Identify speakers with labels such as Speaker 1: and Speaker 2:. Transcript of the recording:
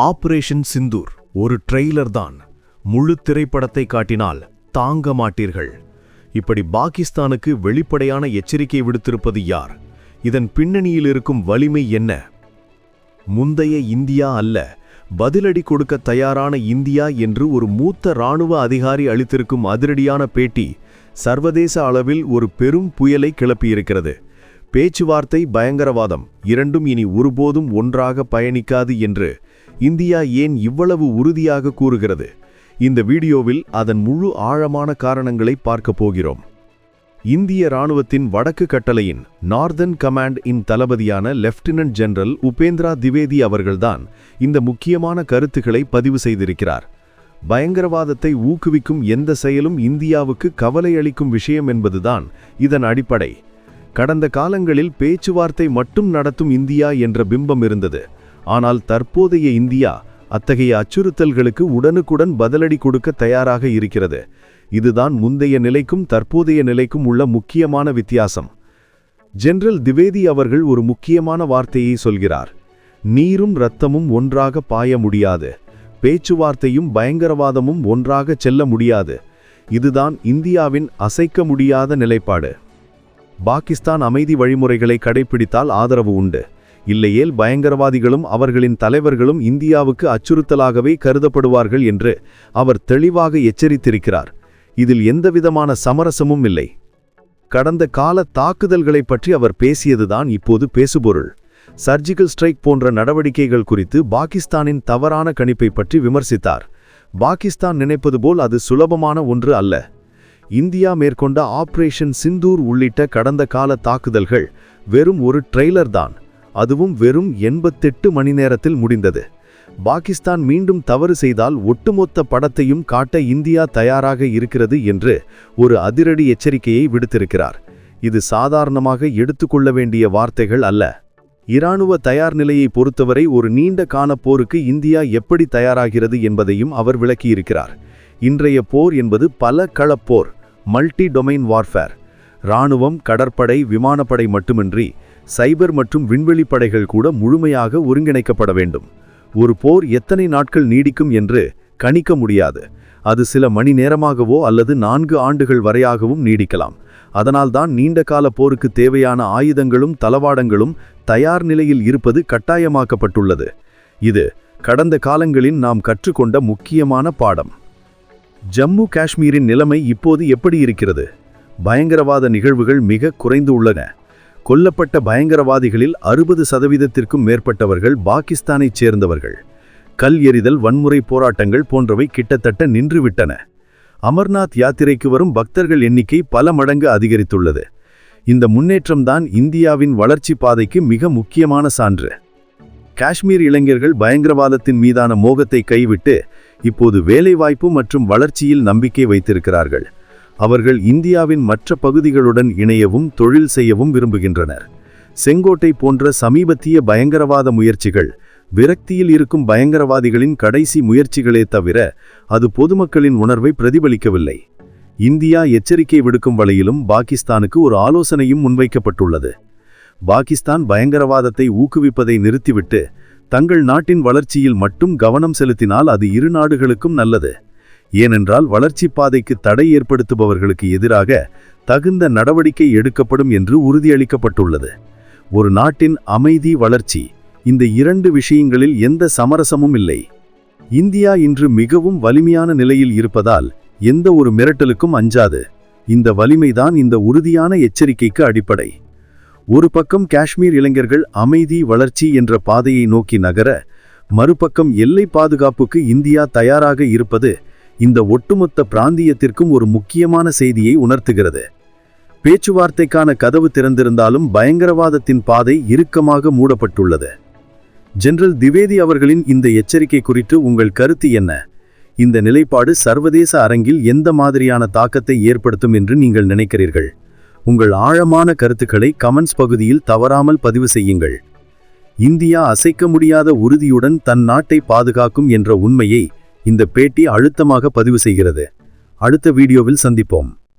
Speaker 1: Operation Sindoor ஒரு trailer தான். முழு திரைப்படத்தை காட்டினால் தாங்க மாட்டீர்கள். இப்படி பாகிஸ்தானுக்கு வெளிப்படையான எச்சரிக்கை விடுத்திருப்பது யார்? இதன் பின்னணியில் இருக்கும் வலிமை என்ன? முந்தைய இந்தியா அல்ல, பதிலடி கொடுக்க தயாரான இந்தியா என்று ஒரு மூத்த இராணுவ அதிகாரி அளித்திருக்கும் அதிரடியான பேட்டி சர்வதேச அளவில் ஒரு பெரும் புயலை கிளப்பியிருக்கிறது. பேச்சுவார்த்தை, பயங்கரவாதம் இரண்டும் இனி ஒருபோதும் ஒன்றாக பயணிக்காது என்று இந்தியா ஏன் இவ்வளவு உறுதியாக கூறுகிறது? இந்த வீடியோவில் அதன் முழு ஆழமான காரணங்களை பார்க்கப் போகிறோம். இந்திய இராணுவத்தின் வடக்கு கட்டளையின் நார்தர்ன் கமாண்ட் இன் தளபதியான லெப்டினன்ட் ஜெனரல் உபேந்திரா திவேதி அவர்கள்தான் இந்த முக்கியமான கருத்துக்களை பதிவு செய்திருக்கிறார். பயங்கரவாதத்தை ஊக்குவிக்கும் எந்த செயலும் இந்தியாவுக்கு கவலை அளிக்கும் விஷயம் என்பதுதான் இதன் அடிப்படை. கடந்த காலங்களில் பேச்சுவார்த்தை மட்டும் நடத்தும் இந்தியா என்ற பிம்பம் இருந்தது. ஆனால் தற்போதைய இந்தியா அத்தகைய அச்சுறுத்தல்களுக்கு உடனுக்குடன் பதிலடி கொடுக்க தயாராக இருக்கிறது. இதுதான் முந்தைய நிலைக்கும் தற்போதைய நிலைக்கும் உள்ள முக்கியமான வித்தியாசம். ஜெனரல் திவேதி அவர்கள் ஒரு முக்கியமான வார்த்தையை சொல்கிறார். நீரும் இரத்தமும் ஒன்றாக பாய முடியாது, பேச்சுவார்த்தையும் பயங்கரவாதமும் ஒன்றாக செல்ல முடியாது. இதுதான் இந்தியாவின் அசைக்க முடியாத நிலைப்பாடு. பாகிஸ்தான் அமைதி வழிமுறைகளை கடைபிடித்தால் ஆதரவு உண்டு, இல்லையேல் பயங்கரவாதிகளும் அவர்களின் தலைவர்களும் இந்தியாவுக்கு அச்சுறுத்தலாகவே கருதப்படுவார்கள் என்று அவர் தெளிவாக எச்சரித்திருக்கிறார். இதில் எந்தவிதமான சமரசமும் இல்லை. கடந்த கால தாக்குதல்களை பற்றி அவர் பேசியதுதான் இப்போது பேசுபொருள். சர்ஜிக்கல் ஸ்ட்ரைக் போன்ற நடவடிக்கைகள் குறித்து பாகிஸ்தானின் தவறான கணிப்பை பற்றி விமர்சித்தார். பாகிஸ்தான் நினைப்பது போல் அது சுலபமான ஒன்று அல்ல. இந்தியா மேற்கொண்ட ஆபரேஷன் சிந்தூர் உள்ளிட்ட கடந்த கால தாக்குதல்கள் வெறும் ஒரு ட்ரெய்லர் தான். அதுவும் வெறும் 88 மணி நேரத்தில் முடிந்தது. பாகிஸ்தான் மீண்டும் தவறு செய்தால் ஒட்டுமொத்த படத்தையும் காட்ட இந்தியா தயாராக இருக்கிறது என்று ஒரு அதிரடி எச்சரிக்கையை விடுத்திருக்கிறார். இது சாதாரணமாக எடுத்துக்கொள்ள வேண்டிய வார்த்தைகள் அல்ல. இராணுவ தயார் நிலையை பொறுத்தவரை ஒரு நீண்ட கால போருக்கு இந்தியா எப்படி தயாராகிறது என்பதையும் அவர் விளக்கியிருக்கிறார். இன்றைய போர் என்பது பல களப்போர், மல்டி டொமைன் வார்ஃபேர். இராணுவம், கடற்படை, விமானப்படை மட்டுமின்றி சைபர் மற்றும் விண்வெளி படைகள் கூட முழுமையாக ஒருங்கிணைக்கப்பட வேண்டும். ஒரு போர் எத்தனை நாட்கள் நீடிக்கும் என்று கணிக்க முடியாது. அது சில மணி நேரமாகவோ அல்லது 4 ஆண்டுகள் வரையாகவும் நீடிக்கலாம். அதனால்தான் நீண்டகால போருக்கு தேவையான ஆயுதங்களும் தளவாடங்களும் தயார் நிலையில் இருப்பது கட்டாயமாக்கப்பட்டுள்ளது. இது கடந்த காலங்களில் நாம் கற்றுக்கொண்ட முக்கியமான பாடம். ஜம்மு காஷ்மீரின் நிலைமை இப்போது எப்படி இருக்கிறது? பயங்கரவாத நிகழ்வுகள் மிக குறைந்து உள்ளன. கொல்லப்பட்ட பயங்கரவாதிகளில் 60% மேற்பட்டவர்கள் பாகிஸ்தானைச் சேர்ந்தவர்கள். கல் எறிதல், வன்முறை போராட்டங்கள் போன்றவை கிட்டத்தட்ட நின்றுவிட்டன. அமர்நாத் யாத்திரைக்கு வரும் பக்தர்கள் எண்ணிக்கை பல மடங்கு அதிகரித்துள்ளது. இந்த முன்னேற்றம்தான் இந்தியாவின் வளர்ச்சி பாதைக்கு மிக முக்கியமான சான்று. காஷ்மீர் இளைஞர்கள் பயங்கரவாதத்தின் மீதான மோகத்தை கைவிட்டு இப்போது வேலைவாய்ப்பு மற்றும் வளர்ச்சியில் நம்பிக்கை வைத்திருக்கிறார்கள். அவர்கள் இந்தியாவின் மற்ற பகுதிகளுடன் இணையவும் தொழில் செய்யவும் விரும்புகின்றனர். செங்கோட்டை போன்ற சமீபத்திய பயங்கரவாத முயற்சிகள் விரக்தியில் இருக்கும் பயங்கரவாதிகளின் கடைசி முயற்சிகளே தவிர அது பொதுமக்களின் உணர்வை பிரதிபலிக்கவில்லை. இந்தியா எச்சரிக்கை விடுக்கும் வழியிலும் பாகிஸ்தானுக்கு ஒரு ஆலோசனையும் முன்வைக்கப்பட்டுள்ளது. பாகிஸ்தான் பயங்கரவாதத்தை ஊக்குவிப்பதை நிறுத்திவிட்டு தங்கள் நாட்டின் வளர்ச்சியில் மட்டும் கவனம் செலுத்தினால் அது இரு நாடுகளுக்கும் நல்லது. ஏனென்றால் வளர்ச்சி பாதைக்கு தடை ஏற்படுத்துபவர்களுக்கு எதிராக தகுந்த நடவடிக்கை எடுக்கப்படும் என்று உறுதியளிக்கப்பட்டுள்ளது. ஒரு நாட்டின் அமைதி, வளர்ச்சி, இந்த 2 விஷயங்களில் எந்த சமரசமும் இல்லை. இந்தியா இன்று மிகவும் வலிமையான நிலையில் இருப்பதால் எந்த ஒரு மிரட்டலுக்கும் அஞ்சாது. இந்த வலிமைதான் இந்த உறுதியான எச்சரிக்கைக்கு அடிப்படை. ஒரு பக்கம் காஷ்மீர் இளைஞர்கள் அமைதி, வளர்ச்சி என்ற பாதையை நோக்கி நகர, மறுபக்கம் எல்லை பாதுகாப்புக்கு இந்தியா தயாராக இருப்பது இந்த ஒட்டுமொத்த பிராந்தியத்திற்கும் ஒரு முக்கியமான செய்தியை உணர்த்துகிறது. பேச்சுவார்த்தைக்கான கதவு திறந்திருந்தாலும் பயங்கரவாதத்தின் பாதை இறுக்கமாக மூடப்பட்டுள்ளது. ஜெனரல் திவேதி அவர்களின் இந்த எச்சரிக்கை குறித்து உங்கள் கருத்து என்ன? இந்த நிலைப்பாடு சர்வதேச அரங்கில் எந்த மாதிரியான தாக்கத்தை ஏற்படுத்தும் என்று நீங்கள் நினைக்கிறீர்கள்? உங்கள் ஆழமான கருத்துக்களை கமெண்ட்ஸ் பகுதியில் தவறாமல் பதிவு செய்யுங்கள். இந்தியா அசைக்க முடியாத உறுதியுடன் தன் நாட்டை பாதுகாக்கும் என்ற உண்மையை இந்த பேட்டி அழுத்தமாக பதிவு செய்கிறது. அடுத்த வீடியோவில் சந்திப்போம்.